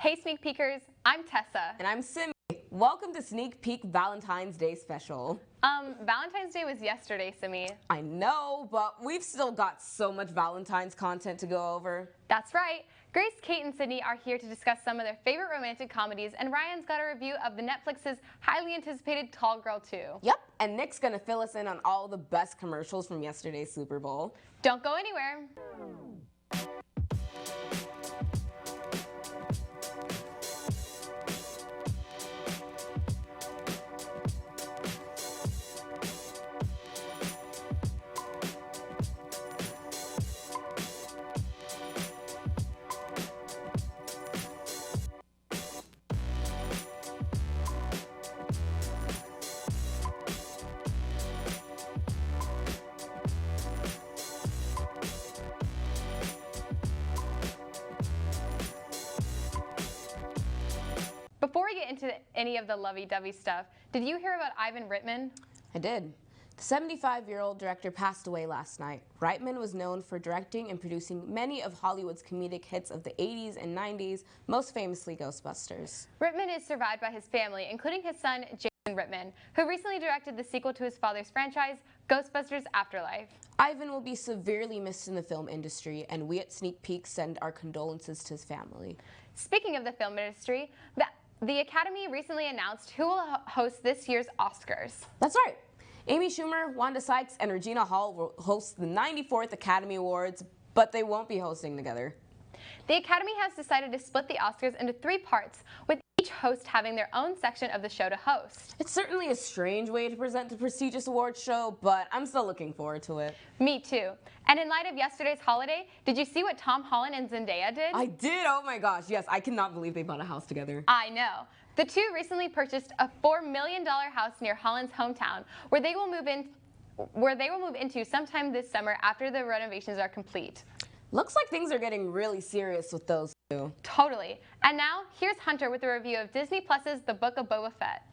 Hey Sneak Peekers, I'm Tessa. And I'm Simi. Welcome to Sneak Peek Valentine's Day special. Valentine's Day was yesterday, Simi. I know, but we've still got so much Valentine's content to go over. That's right. Grace, Kate, and Sydney are here to discuss some of their favorite romantic comedies, and Ryan's got a review of the Netflix's highly anticipated Tall Girl 2. Yep, and Nick's gonna fill us in on all the best commercials from yesterday's Super Bowl. Don't go anywhere. Before we get into any of the lovey-dovey stuff, did you hear about Ivan Reitman? I did. The 75-year-old director passed away last night. Reitman was known for directing and producing many of Hollywood's comedic hits of the 80s and 90s, most famously Ghostbusters. Reitman is survived by his family, including his son, Jason Reitman, who recently directed the sequel to his father's franchise, Ghostbusters Afterlife. Ivan will be severely missed in the film industry, and we at Sneak Peek send our condolences to his family. Speaking of the film industry, the Academy recently announced who will host this year's Oscars. That's right. Amy Schumer, Wanda Sykes, and Regina Hall will host the 94th Academy Awards, but they won't be hosting together. The Academy has decided to split the Oscars into 3 parts, with each host having their own section of the show to host. It's certainly a strange way to present the prestigious awards show, but I'm still looking forward to it. Me too. And in light of yesterday's holiday, did you see what Tom Holland and Zendaya did? I did? Oh my gosh, yes. I cannot believe they bought a house together. I know. The two recently purchased a $4 million house near Holland's hometown, where they will move into sometime this summer after the renovations are complete. Looks like things are getting really serious with those two. Totally. And now, here's Hunter with a review of Disney Plus's The Book of Boba Fett.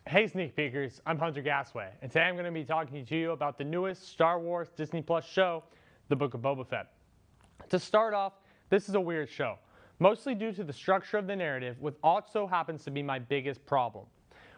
Hey Sneak Peekers, I'm Hunter Gasway, and today I'm going to be talking to you about the newest Star Wars Disney Plus show, The Book of Boba Fett. To start off, this is a weird show, mostly due to the structure of the narrative, which also happens to be my biggest problem.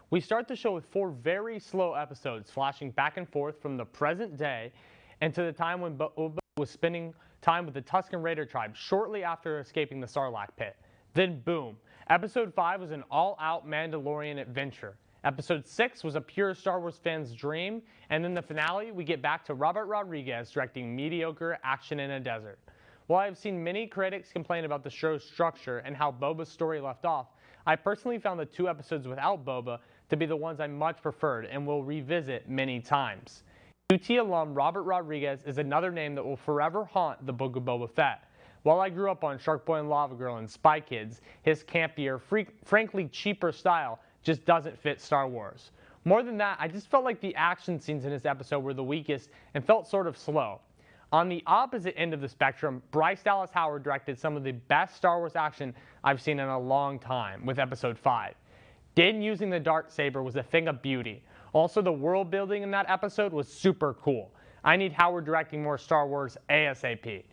We start the show with 4 very slow episodes flashing back and forth from the present day and to the time when Boba was spending time with the Tusken Raider tribe shortly after escaping the Sarlacc pit. Then boom, Episode 5 was an all-out Mandalorian adventure. Episode 6 was a pure Star Wars fan's dream, and in the finale, we get back to Robert Rodriguez directing mediocre action in a desert. While I've seen many critics complain about the show's structure and how Boba's story left off, I personally found the 2 episodes without Boba to be the ones I much preferred and will revisit many times. UT alum Robert Rodriguez is another name that will forever haunt the Book of Boba Fett. While I grew up on Shark Boy and Lava Girl and Spy Kids, his campier, frankly cheaper style just doesn't fit Star Wars. More than that, I just felt like the action scenes in this episode were the weakest and felt sort of slow. On the opposite end of the spectrum, Bryce Dallas Howard directed some of the best Star Wars action I've seen in a long time with Episode 5. Din using the darksaber was a thing of beauty. Also, the world building in that episode was super cool. I need Howard directing more Star Wars ASAP.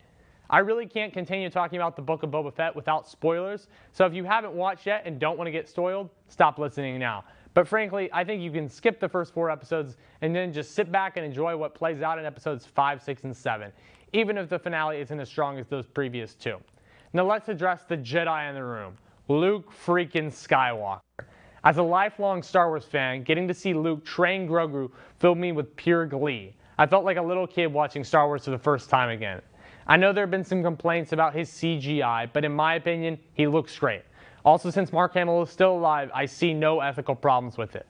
I really can't continue talking about the Book of Boba Fett without spoilers, so if you haven't watched yet and don't want to get spoiled, stop listening now. But frankly, I think you can skip the first 4 episodes and then just sit back and enjoy what plays out in episodes 5, 6, and 7, even if the finale isn't as strong as those previous 2. Now let's address the Jedi in the room, Luke freaking Skywalker. As a lifelong Star Wars fan, getting to see Luke train Grogu filled me with pure glee. I felt like a little kid watching Star Wars for the first time again. I know there have been some complaints about his CGI, but in my opinion, he looks great. Also, since Mark Hamill is still alive, I see no ethical problems with it.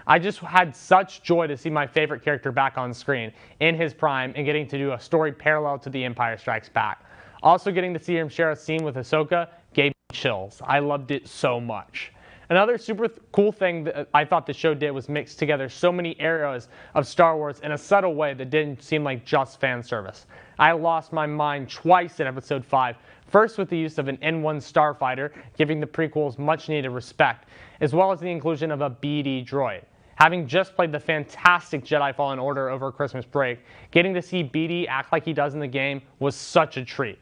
I just had such joy to see my favorite character back on screen in his prime and getting to do a story parallel to The Empire Strikes Back. Also getting to see him share a scene with Ahsoka gave me chills. I loved it so much. Another super cool thing that I thought the show did was mix together so many eras of Star Wars in a subtle way that didn't seem like just fan service. I lost my mind twice in Episode 5, first with the use of an N1 starfighter, giving the prequels much needed respect, as well as the inclusion of a BD droid. Having just played the fantastic Jedi Fallen Order over Christmas break, getting to see BD act like he does in the game was such a treat.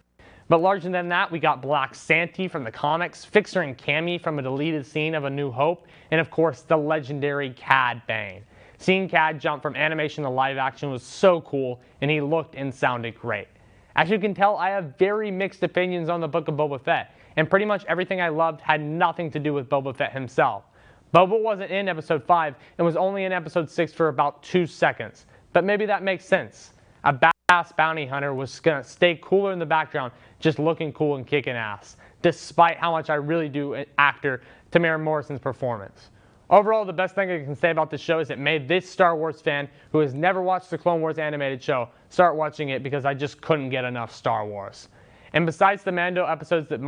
But larger than that, we got Black Santi from the comics, Fixer and Cammy from a deleted scene of A New Hope, and of course the legendary Cad Bane. Seeing Cad jump from animation to live action was so cool, and he looked and sounded great. As you can tell, I have very mixed opinions on the Book of Boba Fett, and pretty much everything I loved had nothing to do with Boba Fett himself. Boba wasn't in episode 5 and was only in episode 6 for about 2 seconds, but maybe that makes sense. A badass bounty hunter was gonna stay cooler in the background, just looking cool and kicking ass, despite how much I really do actor Tamara Morrison's performance. Overall, the best thing I can say about this show is it made this Star Wars fan who has never watched the Clone Wars animated show start watching it because I just couldn't get enough Star Wars. And besides the Mando episodes, that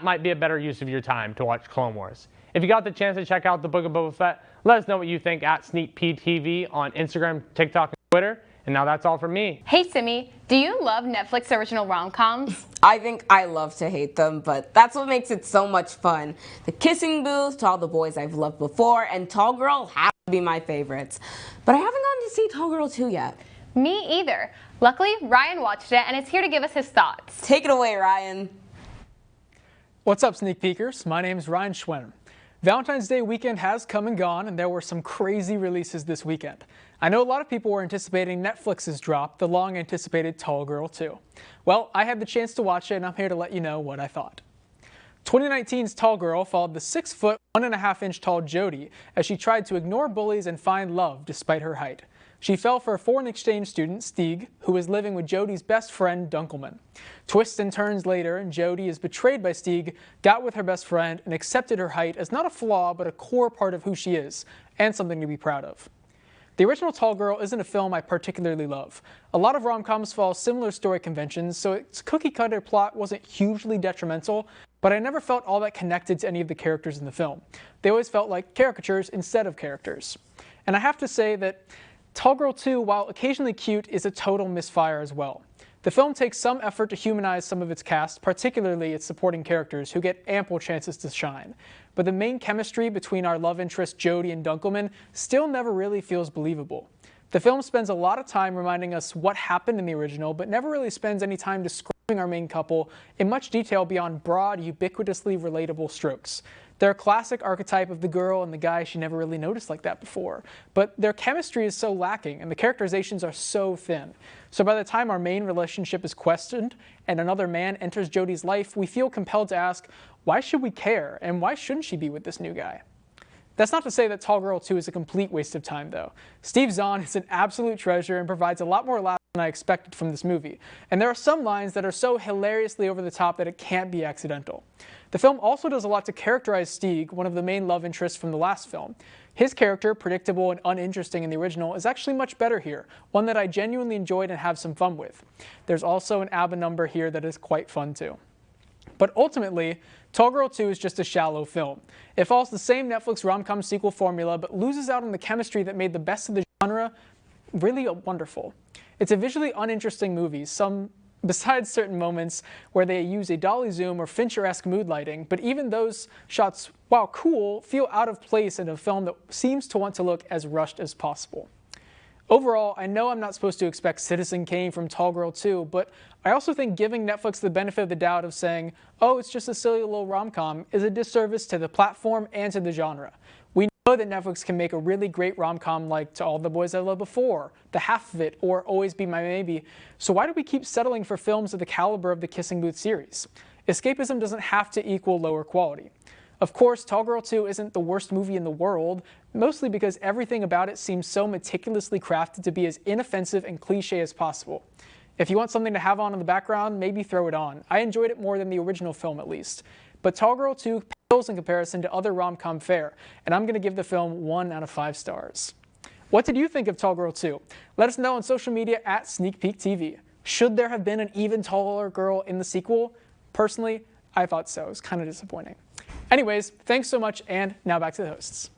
might be a better use of your time to watch Clone Wars. If you got the chance to check out the Book of Boba Fett, let us know what you think at SneakPTV on Instagram, TikTok, and Twitter. And now that's all from me. Hey Simi, do you love Netflix original rom-coms? I think I love to hate them, but that's what makes it so much fun. The kissing booth, To All the Boys I've Loved Before, and Tall Girl have to be my favorites. But I haven't gotten to see Tall Girl 2 yet. Me either. Luckily, Ryan watched it and is here to give us his thoughts. Take it away, Ryan. What's up, Sneak Peekers? My name is Ryan Schwenner. Valentine's Day weekend has come and gone, and there were some crazy releases this weekend. I know a lot of people were anticipating Netflix's drop, the long-anticipated Tall Girl 2. Well, I had the chance to watch it, and I'm here to let you know what I thought. 2019's Tall Girl followed the 6-foot, 1.5-inch tall Jodie as she tried to ignore bullies and find love despite her height. She fell for a foreign exchange student, Stieg, who was living with Jodie's best friend, Dunkelman. Twists and turns later, and Jodie is betrayed by Stieg, got with her best friend, and accepted her height as not a flaw, but a core part of who she is, and something to be proud of. The original Tall Girl isn't a film I particularly love. A lot of rom-coms follow similar story conventions, so its cookie-cutter plot wasn't hugely detrimental, but I never felt all that connected to any of the characters in the film. They always felt like caricatures instead of characters. And I have to say that Tall Girl 2, while occasionally cute, is a total misfire as well. The film takes some effort to humanize some of its cast, particularly its supporting characters, who get ample chances to shine. But the main chemistry between our love interest Jodie and Dunkelman still never really feels believable. The film spends a lot of time reminding us what happened in the original, but never really spends any time describing our main couple in much detail beyond broad, ubiquitously relatable strokes. They're a classic archetype of the girl and the guy she never really noticed like that before. But their chemistry is so lacking, and the characterizations are so thin. So by the time our main relationship is questioned and another man enters Jodie's life, we feel compelled to ask, why should we care, and why shouldn't she be with this new guy? That's not to say that Tall Girl 2 is a complete waste of time, though. Steve Zahn is an absolute treasure and provides a lot more laughs than I expected from this movie. And there are some lines that are so hilariously over the top that it can't be accidental. The film also does a lot to characterize Stieg, one of the main love interests from the last film. His character, predictable and uninteresting in the original, is actually much better here, one that I genuinely enjoyed and have some fun with. There's also an ABBA number here that is quite fun too. But ultimately, Tall Girl 2 is just a shallow film. It follows the same Netflix rom-com sequel formula, but loses out on the chemistry that made the best of the genre really wonderful. It's a visually uninteresting movie, besides certain moments where they use a dolly zoom or Fincher-esque mood lighting, but even those shots, while cool, feel out of place in a film that seems to want to look as rushed as possible. Overall, I know I'm not supposed to expect Citizen Kane from Tall Girl 2, but I also think giving Netflix the benefit of the doubt of saying, oh, it's just a silly little rom-com, is a disservice to the platform and to the genre. We know that Netflix can make a really great rom-com like To All the Boys I Loved Before, The Half of It, or Always Be My Maybe, so why do we keep settling for films of the caliber of the Kissing Booth series? Escapism doesn't have to equal lower quality. Of course, Tall Girl 2 isn't the worst movie in the world, mostly because everything about it seems so meticulously crafted to be as inoffensive and cliche as possible. If you want something to have on in the background, maybe throw it on. I enjoyed it more than the original film, at least. But Tall Girl 2 pales in comparison to other rom-com fare, and I'm going to give the film 1 out of 5 stars. What did you think of Tall Girl 2? Let us know on social media at SneakPeekTV. Should there have been an even taller girl in the sequel? Personally, I thought so. It was kind of disappointing. Anyways, thanks so much, and now back to the hosts.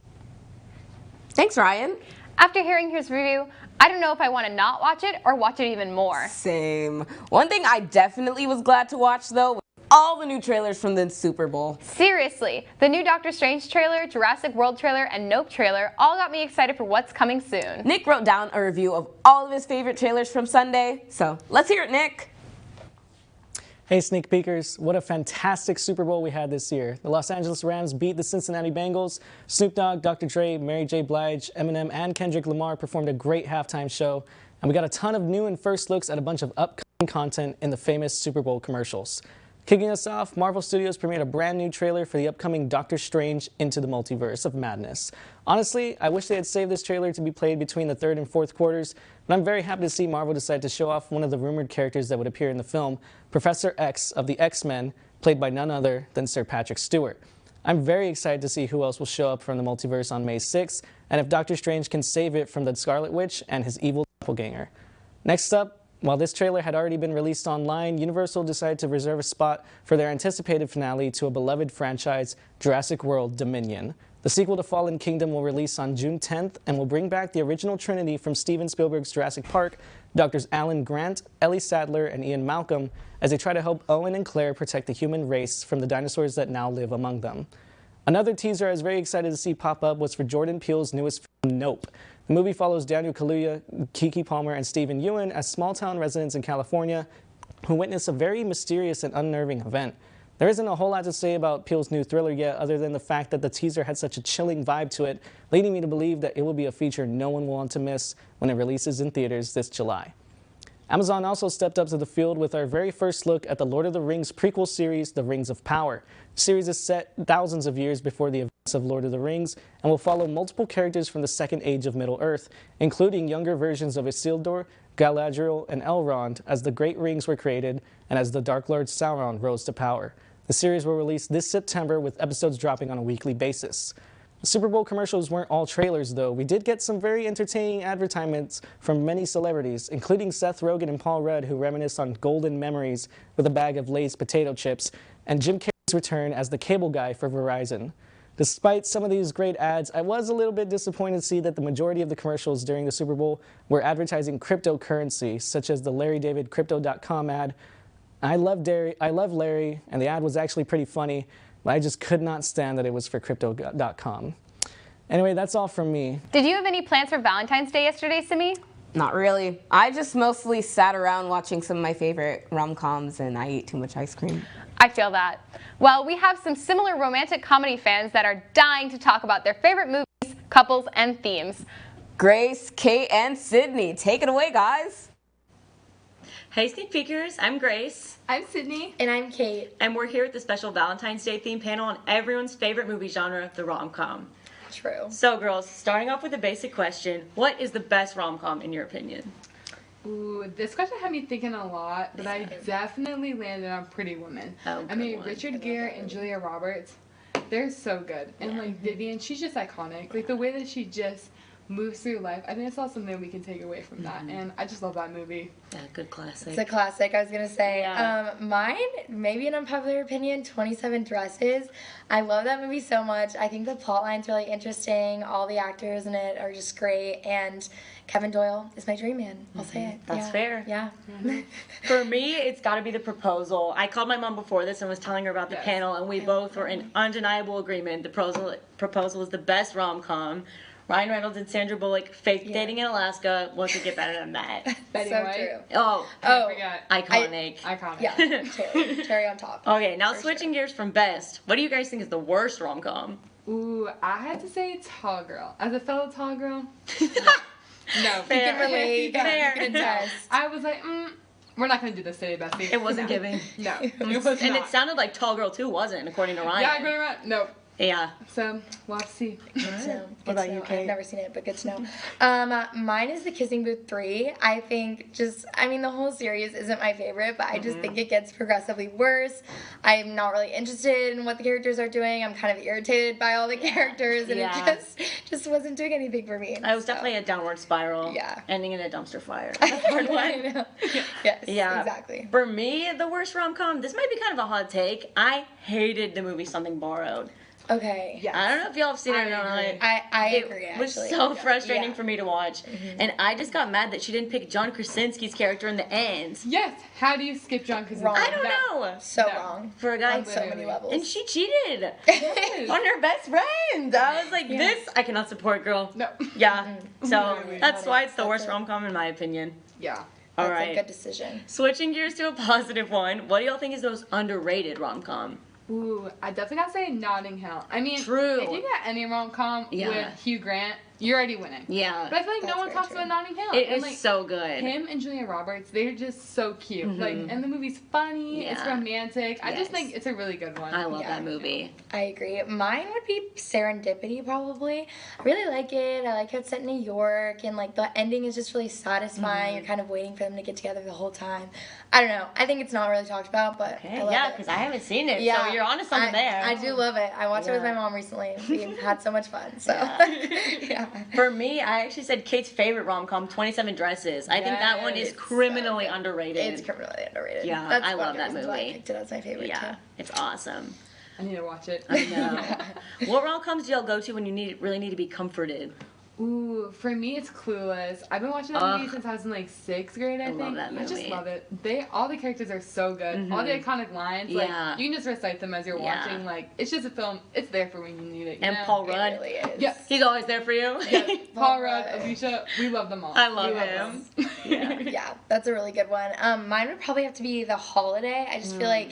Thanks, Ryan. After hearing his review, I don't know if I want to not watch it or watch it even more. Same. One thing I definitely was glad to watch, though, was all the new trailers from the Super Bowl. Seriously, the new Doctor Strange trailer, Jurassic World trailer, and Nope trailer all got me excited for what's coming soon. Nick wrote down a review of all of his favorite trailers from Sunday, so let's hear it, Nick. Hey Sneak Peekers, what a fantastic Super Bowl we had this year. The Los Angeles Rams beat the Cincinnati Bengals. Snoop Dogg, Dr. Dre, Mary J. Blige, Eminem, and Kendrick Lamar performed a great halftime show. And we got a ton of new and first looks at a bunch of upcoming content in the famous Super Bowl commercials. Kicking us off, Marvel Studios premiered a brand new trailer for the upcoming Doctor Strange Into the Multiverse of Madness. Honestly, I wish they had saved this trailer to be played between the third and fourth quarters, but I'm very happy to see Marvel decide to show off one of the rumored characters that would appear in the film, Professor X of the X-Men, played by none other than Sir Patrick Stewart. I'm very excited to see who else will show up from the multiverse on May 6th, and if Doctor Strange can save it from the Scarlet Witch and his evil doppelganger. Next up, while this trailer had already been released online, Universal decided to reserve a spot for their anticipated finale to a beloved franchise, Jurassic World Dominion. The sequel to Fallen Kingdom will release on June 10th and will bring back the original trinity from Steven Spielberg's Jurassic Park, Drs. Alan Grant, Ellie Sattler, and Ian Malcolm, as they try to help Owen and Claire protect the human race from the dinosaurs that now live among them. Another teaser I was very excited to see pop up was for Jordan Peele's newest film, Nope. The movie follows Daniel Kaluuya, Keke Palmer, and Stephen Ewan as small-town residents in California who witness a very mysterious and unnerving event. There isn't a whole lot to say about Peele's new thriller yet, other than the fact that the teaser had such a chilling vibe to it, leading me to believe that it will be a feature no one will want to miss when it releases in theaters this July. Amazon also stepped up to the field with our very first look at the Lord of the Rings prequel series, The Rings of Power. The series is set thousands of years before the events of Lord of the Rings and will follow multiple characters from the Second Age of Middle-earth, including younger versions of Isildur, Galadriel, and Elrond as the Great Rings were created and as the Dark Lord Sauron rose to power. The series will release this September with episodes dropping on a weekly basis. The Super Bowl commercials weren't all trailers, though. We did get some very entertaining advertisements from many celebrities, including Seth Rogen and Paul Rudd, who reminisce on golden memories with a bag of Lay's potato chips, and Jim Carrey's return as the cable guy for Verizon. Despite some of these great ads, I was a little bit disappointed to see that the majority of the commercials during the Super Bowl were advertising cryptocurrency, such as the LarryDavidCrypto.com ad. I love Larry, and the ad was actually pretty funny, but I just could not stand that it was for Crypto.com. Anyway, that's all from me. Did you have any plans for Valentine's Day yesterday, Simi? Not really. I just mostly sat around watching some of my favorite rom-coms, and I ate too much ice cream. I feel that. Well, we have some similar romantic comedy fans that are dying to talk about their favorite movies, couples, and themes. Grace, Kate, and Sydney, take it away, guys. Hey Sneak Peekers, I'm Grace. I'm Sydney. And I'm Kate. And we're here at the special Valentine's Day theme panel on everyone's favorite movie genre, the rom-com. True. So girls, starting off with a basic question, what is the best rom-com in your opinion? Ooh, this question had me thinking a lot, but I definitely landed on Pretty Woman. Oh, I mean, good one. Richard Gere and Julia Roberts, they're so good. And like Vivian, she's just iconic. Like the way that she just moves through life, I think it's also something we can take away from that. And I just love that movie. Yeah, good classic. It's a classic, I was going to say. Yeah. Mine, maybe an unpopular opinion, 27 Dresses. I love that movie so much. I think the plot line's really interesting. All the actors in it are just great. And Kevin Doyle is my dream man. I'll say it. That's fair. Yeah. For me, it's got to be The Proposal. I called my mom before this and was telling her about the panel, and we both were in undeniable agreement. The Proposal is the best rom-com. Ryan Reynolds and Sandra Bullock fake dating in Alaska. What could get better than that? So true. Oh, iconic. Iconic. Yeah, cherry on top. Okay, now switching gears from best, what do you guys think is the worst rom-com? Ooh, I had to say Tall Girl. As a fellow tall girl, no. Fair. You can relate. Fair. You can attest. I was like, we're not going to do this today, Bessie. It wasn't giving. No, it was not. And it sounded like Tall Girl 2 wasn't, according to Ryan. Yeah, I'm going around. No. Yeah. So, we'll have to see. Good to know. What about you, Kate? I've never seen it, but good to know. Mine is The Kissing Booth 3. I think the whole series isn't my favorite, but I just think it gets progressively worse. I'm not really interested in what the characters are doing. I'm kind of irritated by all the characters, and it just wasn't doing anything for me. I was definitely a downward spiral. Yeah. Ending in a dumpster fire. That's a hard one. I know. Yes, Yeah. exactly. For me, the worst rom-com, this might be kind of a hot take. I hated the movie Something Borrowed. Okay. Yeah. I don't know if y'all have seen it or not. I agree, It was actually. so frustrating Yeah. for me to watch. And I just got mad that she didn't pick John Krasinski's character in the end. Yes. How do you skip John Krasinski? Wrong. I don't know. So No. wrong. For a guy On so many levels. And she cheated Yes. on her best friend. I was like, this I cannot support, girl. No. Yeah. So Really. that's why it's the worst rom-com in my opinion. Yeah. All That's right. a good decision. Switching gears to a positive one, what do y'all think is the most underrated rom-com? Ooh, I definitely gotta say Notting Hill. I mean, True. if you got any rom-com Yeah. with Hugh Grant, you're already winning. Yeah. But I feel like That's no one very talks true. about Notting Hill. It and, is like, so good. him and Julia Roberts, they're just so cute. Like, and the movie's funny, it's Yeah. romantic. I Yes. just think it's a really good one. I love Yeah. that movie. I agree. Mine would be Serendipity, probably. I really like it. I like how it's set in New York, and like the ending is just really satisfying. You're kind of waiting for them to get together the whole time. I don't know. I think it's not really talked about, but Okay, I love yeah, it. because I haven't seen it, so you're onto something there. I do love it. I watched it with Yeah. my mom recently. We've had so much fun. So, yeah. For me, I actually said Kate's favorite rom-com, 27 Dresses. I think that one is Yes. criminally underrated. It's criminally underrated. Yeah, That's I one love that reason why I movie. picked it as my favorite Yeah, too. it's awesome. I need to watch it. I know. What rom-coms do y'all go to when you really need to be comforted? Ooh, for me it's Clueless. I've been watching that movie since I was in like 6th grade, I think. love that I just movie. love it. All the characters are so good. All the iconic lines, Yeah. like you can just recite them as you're Yeah. watching. Like it's just a film. It's there for when you need it. You And know? Paul It Rudd. really is. Yeah. He's always there for you. Yeah, Paul Paul Rudd, Rudd. Alicia, we love them all. I love We him. them. Yeah. Yeah, that's a really good one. Mine would probably have to be The Holiday. I just feel like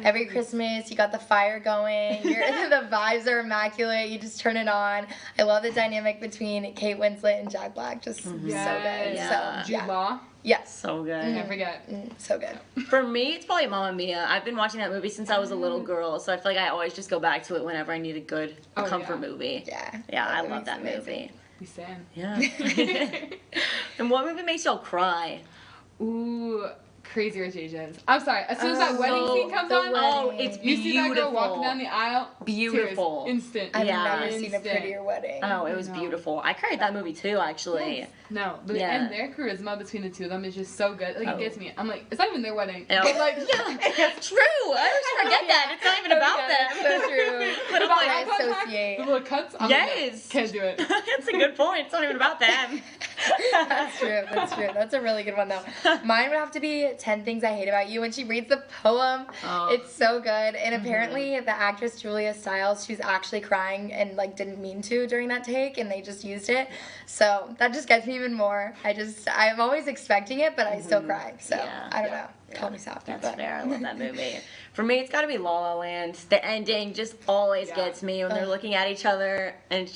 every Christmas you got the fire going. The vibes are immaculate. You just turn it on. I love the dynamic between Kate Winslet and Jack Black. Just so good. Yeah. So Jude Law, yes, So good. can't forget. so good. For me, it's probably Mamma Mia. I've been watching that movie since I was a little girl, so I feel like I always just go back to it whenever I need a good Oh, comfort yeah. movie. Yeah. Yeah, I That love that movie's movie. We stand. Yeah. And what movie makes y'all cry? Ooh, Crazy Rich Asians. I'm sorry. As soon as that Oh, wedding scene comes the on, Oh, wedding. it's you see that girl walking down beautiful. the aisle. Beautiful. Tears, instant. I've Yeah. never seen a Instant. prettier wedding. Oh, it was I know. beautiful. I cried at that movie too, actually. Yes. No, Yeah. and their charisma between the two of them is just so good. Like Oh. it gets me. I'm like, it's not even their wedding. Yeah. But like, It's true. I always forget that. It's not even about yeah, them. so true. But I'm about like, I eye contact, associate. the little cuts. I'm yes. like, can't do it. That's a good point. It's not even about them. That's true. That's true. That's a really good one though. Mine would have to be 10 Things I Hate About You. When she reads the poem, Oh. it's so good. And apparently the actress Julia Stiles, she was actually crying and like didn't mean to during that take, and they just used it. So that just gets me even more. I'm always expecting it, but I still cry. So Yeah. I don't know. Call me soft. That's but. fair. I love that movie. For me, it's got to be La La Land. The ending just always Yeah. gets me when they're looking at each other and.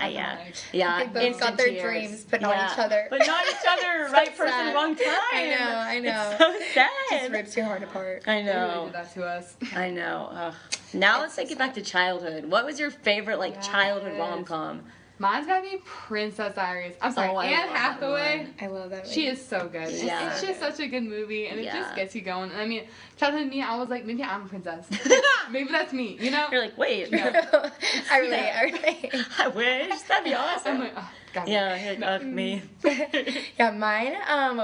Yeah, Iconic. yeah. They both instant got their tears. dreams, but not each other. But not each other. So Right person, sad. wrong time. I know. It's so sad. Just rips your heart apart. I They really know. did that to us. I know. Ugh. Now let's take it back to childhood. What was your favorite childhood Yes. rom-com? Mine's gotta be Princess Diaries. I'm sorry, Oh, I Anne love that Hathaway. one. I love that movie. She is so good. It's- Yeah. It's just such a good movie, and it Yeah. just gets you going. And I mean, childhood me, I was like, maybe I'm a princess. Maybe that's me, you know? You're like, wait. I relate. I wish. That'd be I'm awesome. like, oh, got it. Yeah, you're like, ugh, me. Yeah, mine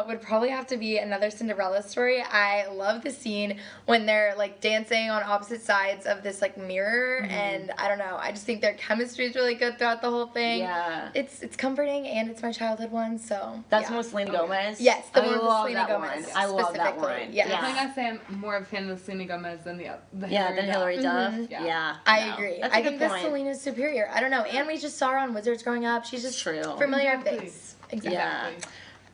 would probably have to be another Cinderella story. I love the scene when they're like dancing on opposite sides of this like mirror, and I don't know. I just think their chemistry is really good throughout the whole thing. Yeah. It's comforting, and it's my childhood one, so That's yeah. one with Selena Gomez? Yes, the I one with love Selena that Gomez. one. I love that specifically. one. Yeah. Definitely gotta say I'm more of a fan of Selena Gomez than the Yeah, then Hillary Duff. Yeah. Yeah. I no. agree. That's a I good think that point. Selena's superior. I don't know. And we just saw her on Wizards growing up. She's just True. familiar Exactly. face. Exactly. Yeah.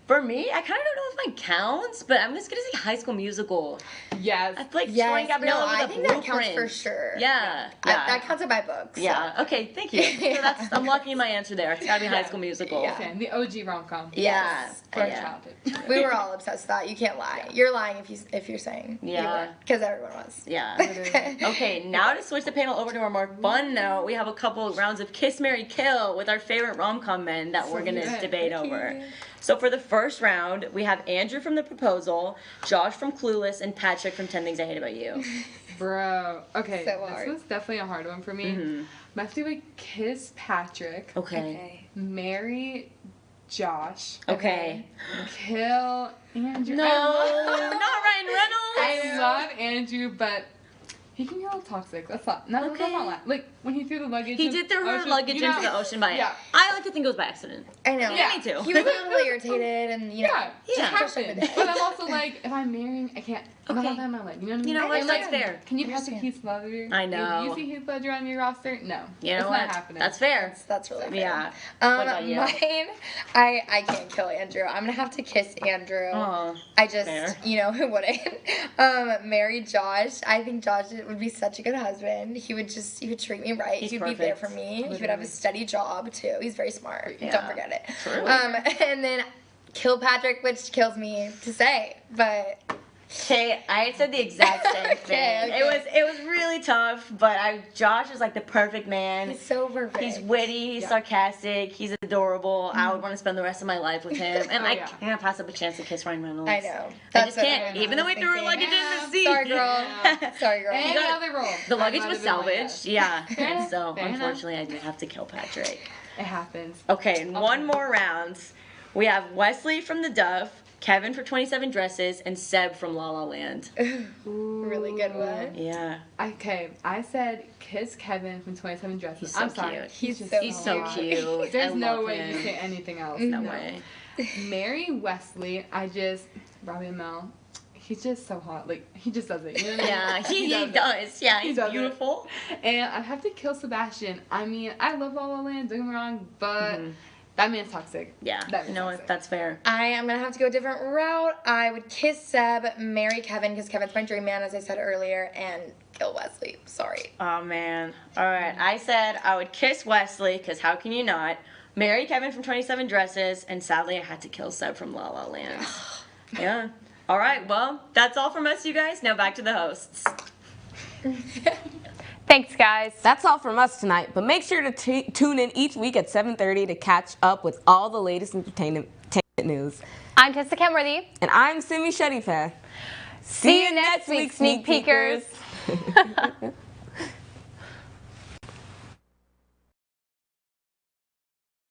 For me, I kind of don't know if mine counts, but I'm just gonna say High School Musical. Yes. I feel like Yes. Troy and Gabriella No, were I the think that counts blueprint. for sure. Yeah. That counts in my book. so. Yeah. Okay. Thank you. So I'm locking in my answer there. It's gotta be High School Musical. Yeah. Fan. The OG rom-com. Yes. For Yeah. childhood. We were all obsessed with that. You can't lie. You're lying if you're saying Yeah. because everyone was. Yeah. Okay, now to switch the panel over to a more fun note, we have a couple rounds of Kiss, Marry, Kill with our favorite rom-com men that we're gonna good. debate over. So for the first round, we have Andrew from The Proposal, Josh from Clueless, and Patrick from 10 Things I Hate About You. Bro. Okay. So this hard. was definitely a hard one for me. Mhm. I have to like kiss Patrick, Okay. marry Josh, Okay. kill Andrew. No, I not Ryan Reynolds. love Andrew, but he can get a little toxic. That's not like when he threw the luggage. He did throw her luggage into the ocean by I like to think it was by accident. I know. Yeah, me too. He was a little irritated, and you know. It happens. But I'm also like, if I'm marrying, I can't. I'm not having my leg. You know what I mean? You know what? And, That's fair. Can you pass a Heath Ledger? I know. You see Heath Ledger on your roster? No. You know it's what? not happening. That's fair. That's really fair. Yeah. What about you? Mine, I can't kill Andrew. I'm gonna have to kiss Andrew. Aw, I just, fair. you know, who wouldn't? Marry Josh. I think Josh would be such a good husband. He would treat me right. He's He would be there perfect. for me. He would have a steady job too. He's very smart. Yeah. Don't forget it. True. And then kill Patrick, which kills me to say, but. Okay, I said the exact same thing. Okay. It was really tough, but Josh is like the perfect man. He's so perfect. He's witty, he's sarcastic, he's adorable. I would want to spend the rest of my life with him, and I can't pass up a chance to kiss Ryan Reynolds. I know. I just can't, even though we threw her luggage in the sea. Sorry, girl. Sorry, girl. Any other role. The luggage was salvaged, yeah. Fair And enough, so, fair enough. unfortunately, I did have to kill Patrick. It happens. Okay, and one more round. We have Wesley from The Dove, Kevin for 27 Dresses, and Seb from La La Land. Really good one. Yeah. Okay, I said kiss Kevin from 27 Dresses. He's so I'm sorry. cute. He's just He's so hot. cute. There's I no love way him. you say anything else. No way. Marry Wesley. Robbie Amell. He's just so hot. Like, he just does it. You know what I mean? Yeah, he does. Yeah, he's does it. beautiful. And I have to kill Sebastian. I mean, I love La La Land, don't get me wrong, but that man's toxic. Yeah, That man's no, toxic. that's fair. I am gonna have to go a different route. I would kiss Seb, marry Kevin because Kevin's my dream man, as I said earlier, and kill Wesley. Sorry. Oh, man. All right, I said I would kiss Wesley, because how can you not? Marry Kevin from 27 Dresses, and sadly I had to kill Seb from La La Land. Yeah. All right, well, that's all from us, you guys. Now back to the hosts. Thanks, guys. That's all from us tonight, but make sure to tune in each week at 7:30 to catch up with all the latest entertainment news. I'm Tessa Kenworthy. And I'm Simi Sharifa. See you next week, sneak peekers.